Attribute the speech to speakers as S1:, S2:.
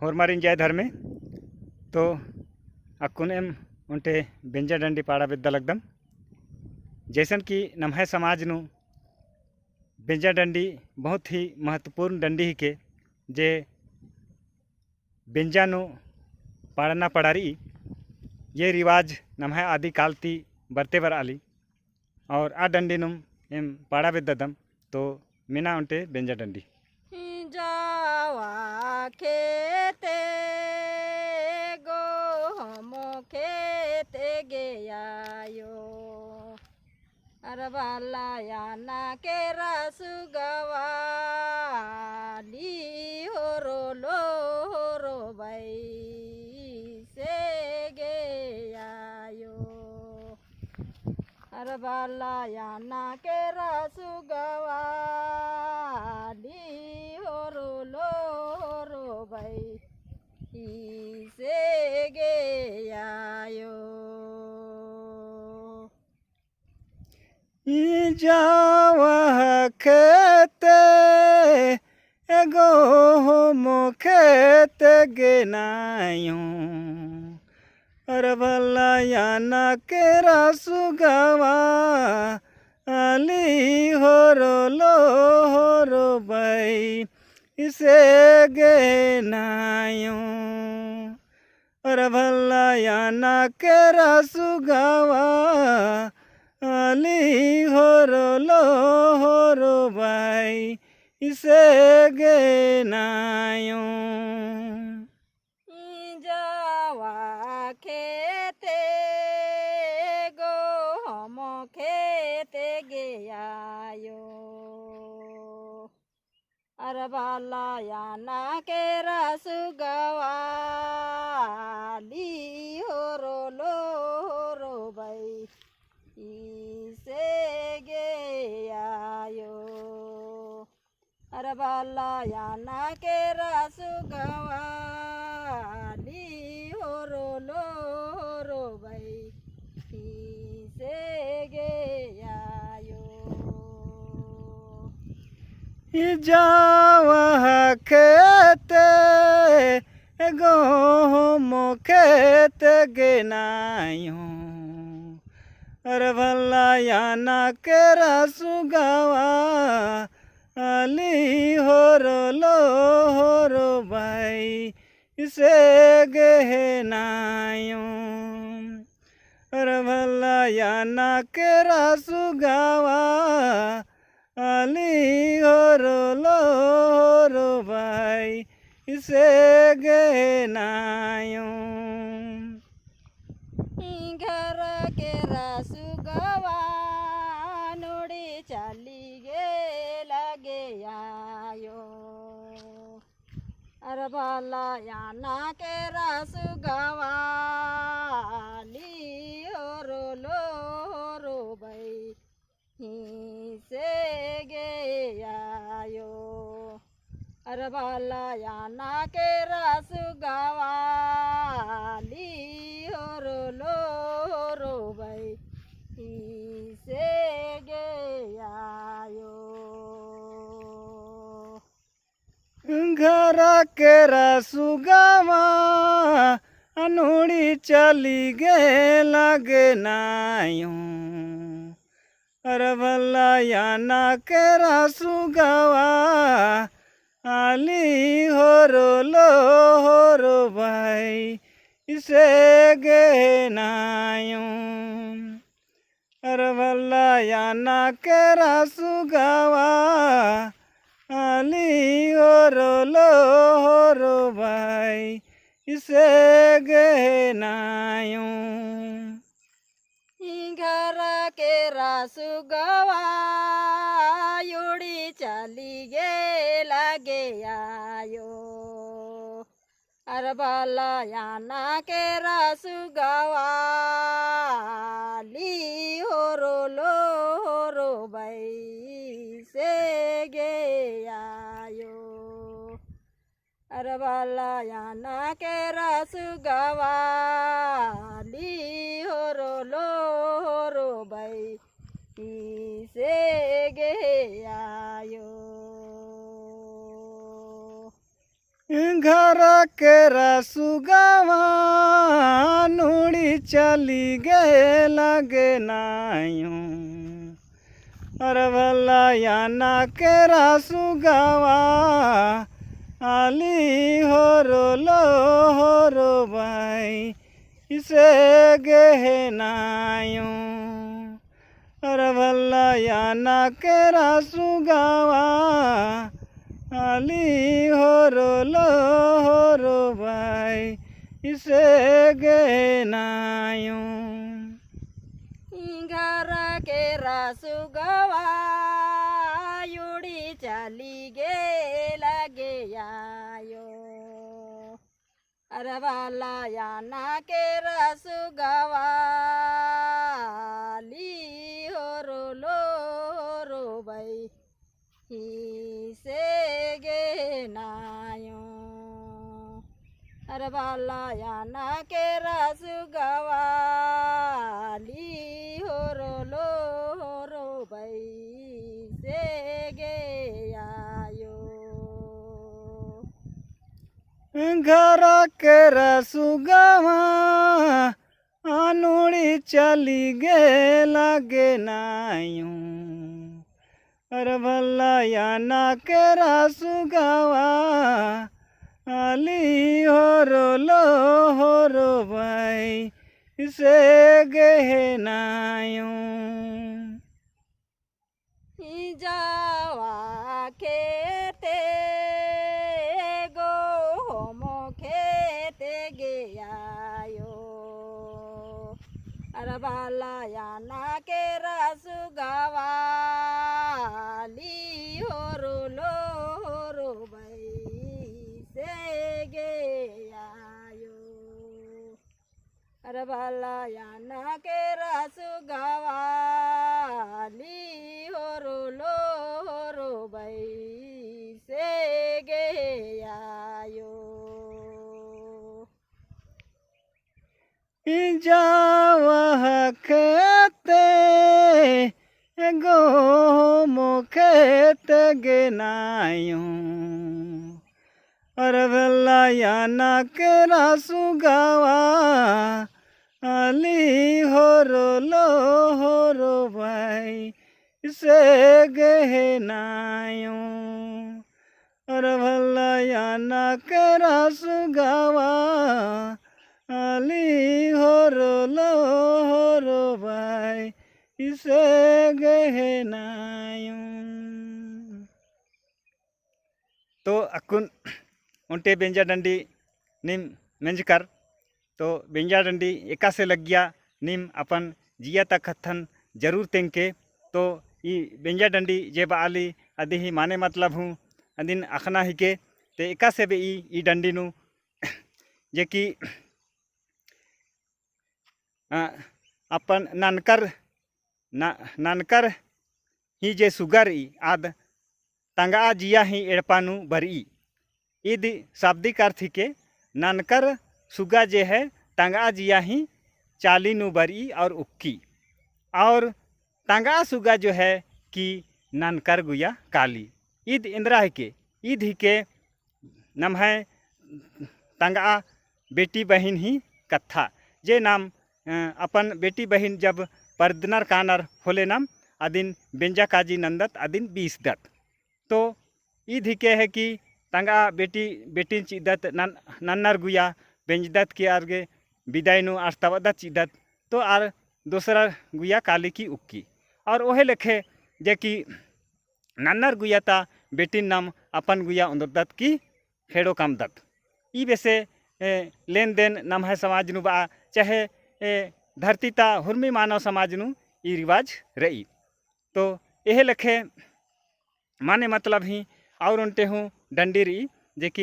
S1: होरमारिन जाय धर्मे तो अक्कुन एम उनटे बेंजा डंडी पाड़ा बिद्दा लगदम जैसन कि नम्हे समाज नु बेंजा डंडी बहुत ही महत्वपूर्ण डंडी ही के जे बेंजा नु पाड़ना पड़ारी ये रिवाज नम्हे आदि काल ती बरते बर आली और आ डंडी नुम एम पाड़ा बिद्दम तो मीना उनटे बेंजा डंडी
S2: जावा खेते गो हम खेते गयायो अरबाला याना के रसु गवाली हो रो भाई से गयायो अरबाला याना के रसु गवाली रो भाई से गयायो
S1: जावा खेते एगो होमो खेत गेनायो अरबला याना के रसु गवा अली हो रो भाई इसे गेनायो अरबला याना के रसु गवा अली हो रो भाई इसे गेनायो
S2: जावा खेते गो हम खेते गयायो अरबाला याना के रसु गवाली हो रो भाई से गयायो अरबाला याना के रसु गवाली हो रो भाई से गयायो
S1: जावा खेते एगो होमो खेत गेनायो अरबला याना के रसु गवा अली हो रो भाई इसे गहनायो अरबला याना के रसु गवा अली हो रो भाई इसे गहनायो
S2: घर के रसु गवा नोड़ी चली गे लगे आयो अरबाला याना के रसु गवाली हो रो भाई से गयायो अरबाला याना के रसु गवाली हो रो भाई से गयायो
S1: घर के रसु गवा अनोड़ी चली गे लगनायो अरबला याना के रसु गवा अली हो रो भाई इसे गहनायो अरबला याना के रसु गवा अली हो रो भाई इसे गहनायो
S2: घर के रसु गवा युड़ी चली गे लगे आयो अरबाला याना के रसु गवाली हो रो भाई से गयायो अरबाला याना के रसु गवाली हो रो भाई से गयायो
S1: घर के रसुगवा नुड़ी चली गए लगे नायूं अरे भला याना के रसुगवा आली हो रो भाई इसे गहनायूं अरे भला याना के रसुगवा आली हो रो भाई इसे गहनायूं
S2: घर के रसुगवा युड़ी चली गे लगे आयो अरे वाला याना के रसुगवा ली हो रो भाई से गे नायो अरे वाला याना के रसुगवा ली हो रो भाई से गे आयो
S1: घर के रसुगवा आनुड़ी चली गे लगे नायूं अरे भला याना के रसुगवा आली हो रो भाई इसे गहनायूं
S2: जावा खेते गो मो खेते गयायो अरे बाला याना के रसुगवा ली हो रो भाई से गयायो अरे बाला याना के रसुगवा ली हो रो भाई से गयायो
S1: जावह खेते गो मो खेत गेनायूं अरे भला याना के रसुगवा आली हो रो भाई से गहनायूं अरे भला याना के रसुगवा आली हो रो भाई इसे गहनायूं तो अकुन उनटे बेंजा डंडी निम मेंजकर तो बेंजा डंडी एका से लग गया निम अपन जिया तक हथन जरूर तेंके तो ई बेंजा डंडी जे बाली अदी ही माने मतलब हूँ अदिन अखना ही के ते एका से बे ई डंडी नु जे कि अपन नानकर ही जे सुगर ई आद तंगा जिया ही एड़पानु बरी ईद शाब्दिक अर्थ के नानकर सुगा जे है तंगा जिया ही चाली नु बरी और उक्की और तंगा सुगा जो है कि नानकर गुया काली ईद इंद्रा है के ईद ही के नम है तंगा बेटी बहन ही कथा जे नाम अपन बेटी बहन जब परदनर कानर होले नाम अदिन बेंजा काजी नंदत अदिन 20 दत्त तो ईद ही के है कि तंगा बेटी चिदत नन्नर गुया बेंजदत के आगे विदाय नु आस्तावदत चिदत तो आर दूसरा गुया काली की उक्की और ओहे लेखे जे कि नन्नर गुया ता बेटीन नाम अपन गुया उन्ददत की खेड़ो काम दत्त ई वैसे लेन देन नाम है समाज नु बा चाहे धरती ता हुर्मी मानव समाज नु ई रिवाज रही तो यह लेखे माने मतलब ही और उनटे हूँ डंडी रही जे कि